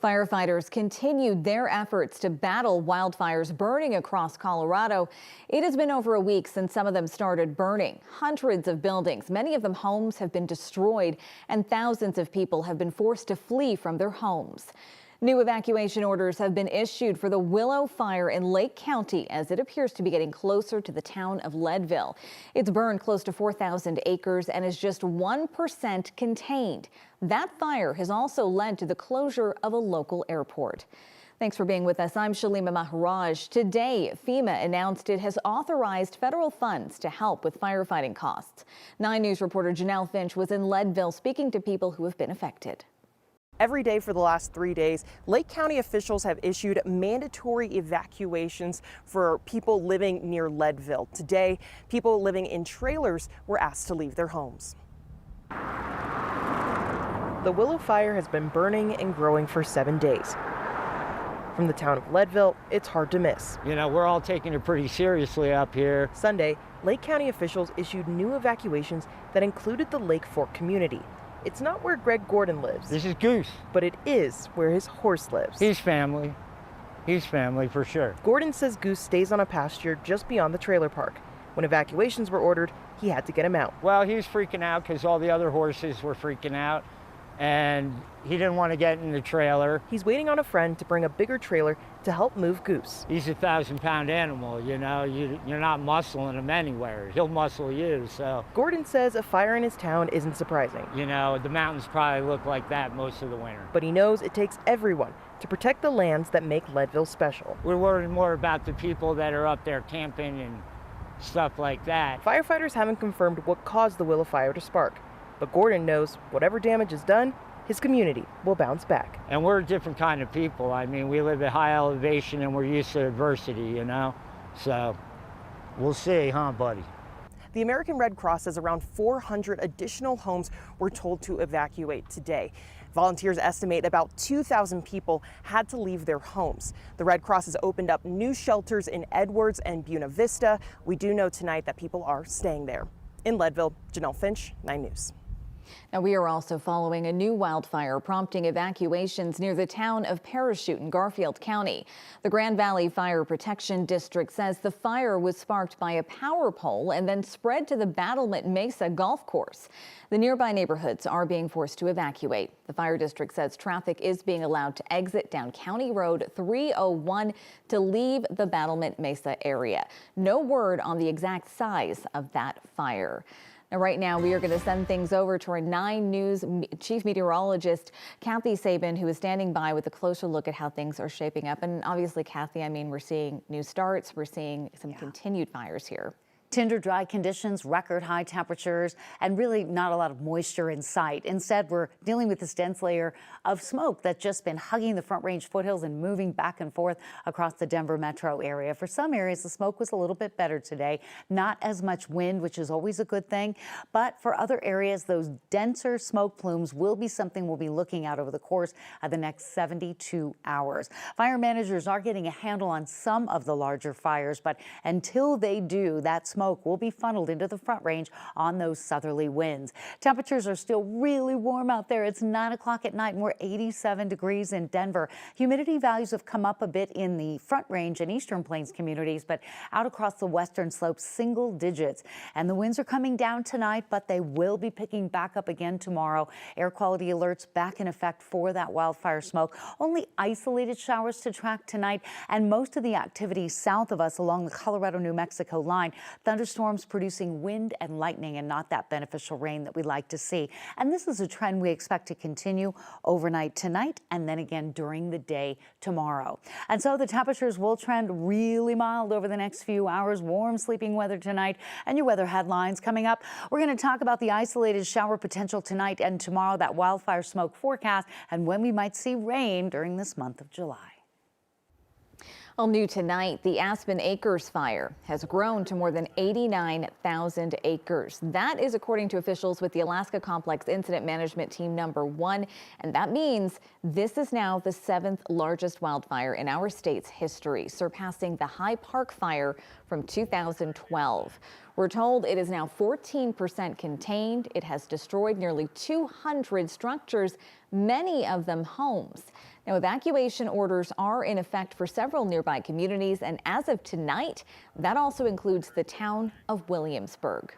Firefighters continued their efforts to battle wildfires burning across Colorado. It has been over a week since some of them started burning. Hundreds of buildings, many of them homes, have been destroyed, and thousands of people have been forced to flee from their homes. New evacuation orders have been issued for the Willow Fire in Lake County as it appears to be getting closer to the town of Leadville. It's burned close to 4,000 acres and is just 1% contained. That fire has also led to the closure of a local airport. Thanks for being with us. I'm Shalima Maharaj. Today, FEMA announced it has authorized federal funds to help with firefighting costs. 9 News reporter Janelle Finch was in Leadville speaking to people who have been affected. Every day for the last 3 days, Lake County officials have issued mandatory evacuations for people living near Leadville. Today, people living in trailers were asked to leave their homes. The Willow Fire has been burning and growing for 7 days. From the town of Leadville, it's hard to miss. You know, we're all taking it pretty seriously up here. Sunday, Lake County officials issued new evacuations that included the Lake Fork community. It's not where Greg Gordon lives. This is Goose. But it is where his horse lives. He's family. He's family for sure. Gordon says Goose stays on a pasture just beyond the trailer park. When evacuations were ordered, he had to get him out. Well, he was freaking out because all the other horses were freaking out, and he didn't want to get in the trailer. He's waiting on a friend to bring a bigger trailer to help move Goose. He's a 1,000-pound animal, you know. You're not muscling him anywhere. He'll muscle you, so. Gordon says a fire in his town isn't surprising. You know, the mountains probably look like that most of the winter. But he knows it takes everyone to protect the lands that make Leadville special. We're worried more about the people that are up there camping and stuff like that. Firefighters haven't confirmed what caused the Willow Fire to spark. But Gordon knows whatever damage is done, his community will bounce back. And we're a different kind of people. I mean, we live at high elevation and we're used to adversity, you know? So we'll see, huh, buddy? The American Red Cross says around 400 additional homes were told to evacuate today. Volunteers estimate about 2,000 people had to leave their homes. The Red Cross has opened up new shelters in Edwards and Buena Vista. We do know tonight that people are staying there. In Leadville, Janelle Finch, 9 News. Now, we are also following a new wildfire prompting evacuations near the town of Parachute in Garfield County. The Grand Valley Fire Protection District says the fire was sparked by a power pole and then spread to the Battlement Mesa golf course. The nearby neighborhoods are being forced to evacuate. The fire district says traffic is being allowed to exit down County Road 301 to leave the Battlement Mesa area. No word on the exact size of that fire. Now, right now, we are going to send things over to our 9 News chief meteorologist, Kathy Sabin, who is standing by with a closer look at how things are shaping up. And obviously, Kathy, I mean, we're seeing new starts. We're seeing some continued fires here. Tinder dry conditions, record high temperatures, and really not a lot of moisture in sight. Instead, we're dealing with this dense layer of smoke that's just been hugging the Front Range foothills and moving back and forth across the Denver metro area. For some areas, the smoke was a little bit better today. Not as much wind, which is always a good thing. But for other areas, those denser smoke plumes will be something we'll be looking at over the course of the next 72 hours. Fire managers are getting a handle on some of the larger fires, but until they do, that smoke will be funneled into the Front Range on those southerly winds. Temperatures are still really warm out there. It's 9 o'clock at night and we're 87 degrees in Denver. Humidity values have come up a bit in the Front Range and Eastern Plains communities, but out across the western slopes, single digits. And the winds are coming down tonight, but they will be picking back up again tomorrow. Air quality alerts back in effect for that wildfire smoke. Only isolated showers to track tonight, and most of the activity south of us along the Colorado-New Mexico line. Thunderstorms producing wind and lightning and not that beneficial rain that we like to see. And this is a trend we expect to continue overnight tonight and then again during the day tomorrow. And so the temperatures will trend really mild over the next few hours. Warm sleeping weather tonight, and your weather headlines coming up. We're going to talk about the isolated shower potential tonight and tomorrow, that wildfire smoke forecast, and when we might see rain during this month of July. Well, new tonight, the Aspen Acres fire has grown to more than 89,000 acres. That is according to officials with the Alaska Complex Incident Management Team #1. And that means this is now the 7th largest wildfire in our state's history, surpassing the High Park fire from 2012. We're told it is now 14% contained. It has destroyed nearly 200 structures, many of them homes. Now, evacuation orders are in effect for several nearby communities, and as of tonight, that also includes the town of Williamsburg.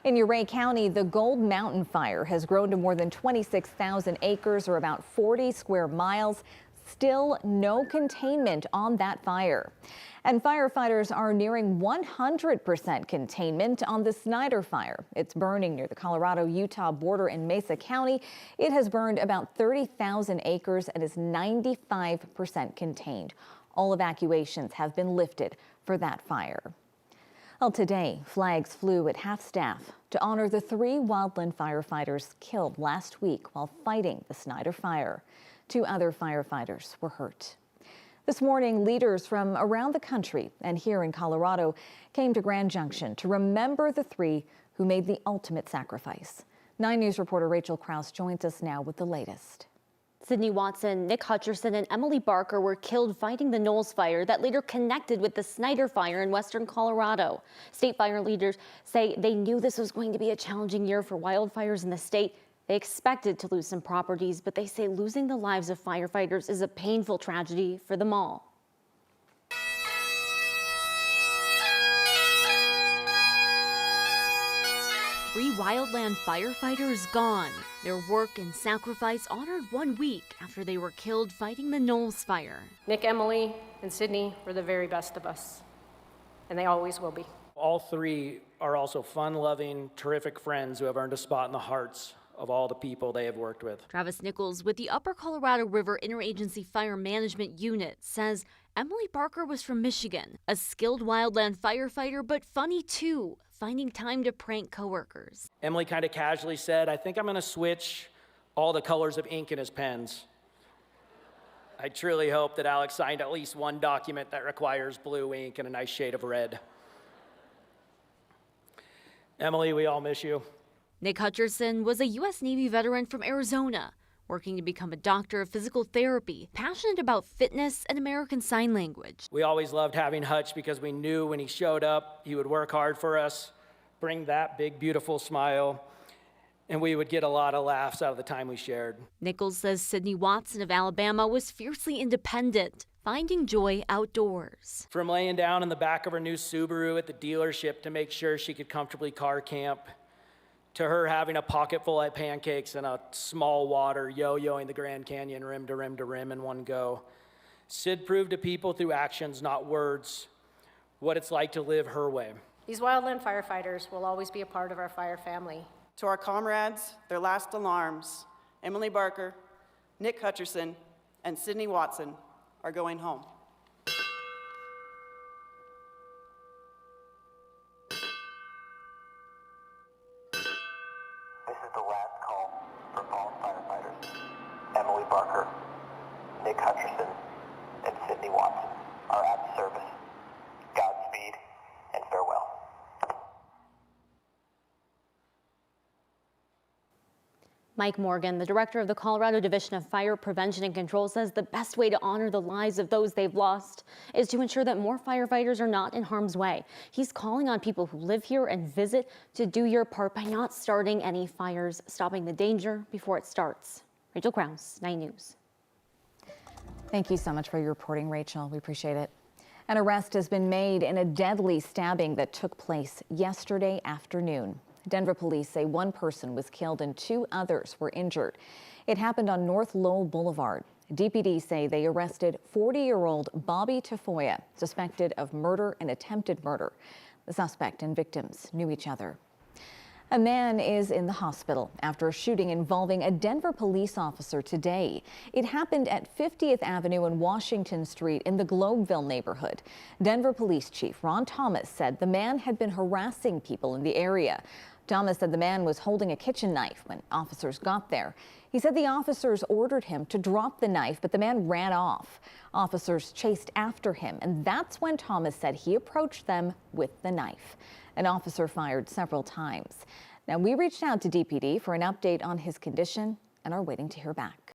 In Ouray County, the Gold Mountain fire has grown to more than 26,000 acres, or about 40 square miles. Still no containment on that fire. And firefighters are nearing 100% containment on the Snyder fire. It's burning near the Colorado-Utah border in Mesa County. It has burned about 30,000 acres and is 95% contained. All evacuations have been lifted for that fire. Well, today, flags flew at half-staff to honor the 3 wildland firefighters killed last week while fighting the Snyder fire. 2 other firefighters were hurt. This morning, leaders from around the country and here in Colorado came to Grand Junction to remember the 3 who made the ultimate sacrifice. 9 News reporter Rachel Krause joins us now with the latest. Sydney Watson, Nick Hutcherson, and Emily Barker were killed fighting the Knowles fire that later connected with the Snyder fire in western Colorado. State fire leaders say they knew this was going to be a challenging year for wildfires in the state. They expected to lose some properties, but they say losing the lives of firefighters is a painful tragedy for them all. Three wildland firefighters gone. Their work and sacrifice honored 1 week after they were killed fighting the Knowles fire. Nick, Emily, and Sydney were the very best of us, and they always will be. All 3 are also fun-loving, terrific friends who have earned a spot in the hearts of all the people they have worked with. Travis Nichols with the Upper Colorado River Interagency Fire Management Unit says Emily Barker was from Michigan, a skilled wildland firefighter, but funny too, finding time to prank coworkers. Emily kind of casually said, "I think I'm going to switch all the colors of ink in his pens." I truly hope that Alex signed at least one document that requires blue ink and a nice shade of red. Emily, we all miss you. Nick Hutcherson was a U.S. Navy veteran from Arizona, working to become a doctor of physical therapy, passionate about fitness and American Sign Language. We always loved having Hutch because we knew when he showed up, he would work hard for us, bring that big, beautiful smile, and we would get a lot of laughs out of the time we shared. Nichols says Sydney Watson of Alabama was fiercely independent, finding joy outdoors. From laying down in the back of her new Subaru at the dealership to make sure she could comfortably car camp, to her having a pocket full of pancakes and a small water, yo-yoing the Grand Canyon rim to rim to rim in one go. Sid proved to people through actions, not words, what it's like to live her way. These wildland firefighters will always be a part of our fire family. To our comrades, their last alarms, Emily Barker, Nick Hutcherson, and Sydney Watson are going home. This is the last call for fallen firefighters. Emily Barker, Nick Hutcherson, and Sydney Watson are at service. Godspeed and farewell. Mike Morgan, the director of the Colorado Division of Fire Prevention and Control, says the best way to honor the lives of those they've lost is to ensure that more firefighters are not in harm's way. He's calling on people who live here and visit to do your part by not starting any fires, stopping the danger before it starts. Rachel Krause, 9 News. Thank you so much for your reporting, Rachel. We appreciate it. An arrest has been made in a deadly stabbing that took place yesterday afternoon. Denver police say 1 person was killed and 2 others were injured. It happened on North Lowell Boulevard. DPD say they arrested 40-year-old Bobby Tafoya, suspected of murder and attempted murder. The suspect and victims knew each other. A man is in the hospital after a shooting involving a Denver police officer today. It happened at 50th Avenue and Washington Street in the Globeville neighborhood. Denver Police Chief Ron Thomas said the man had been harassing people in the area. Thomas said the man was holding a kitchen knife when officers got there. He said the officers ordered him to drop the knife, but the man ran off. Officers chased after him, and that's when Thomas said he approached them with the knife. An officer fired several times. Now, we reached out to DPD for an update on his condition and are waiting to hear back.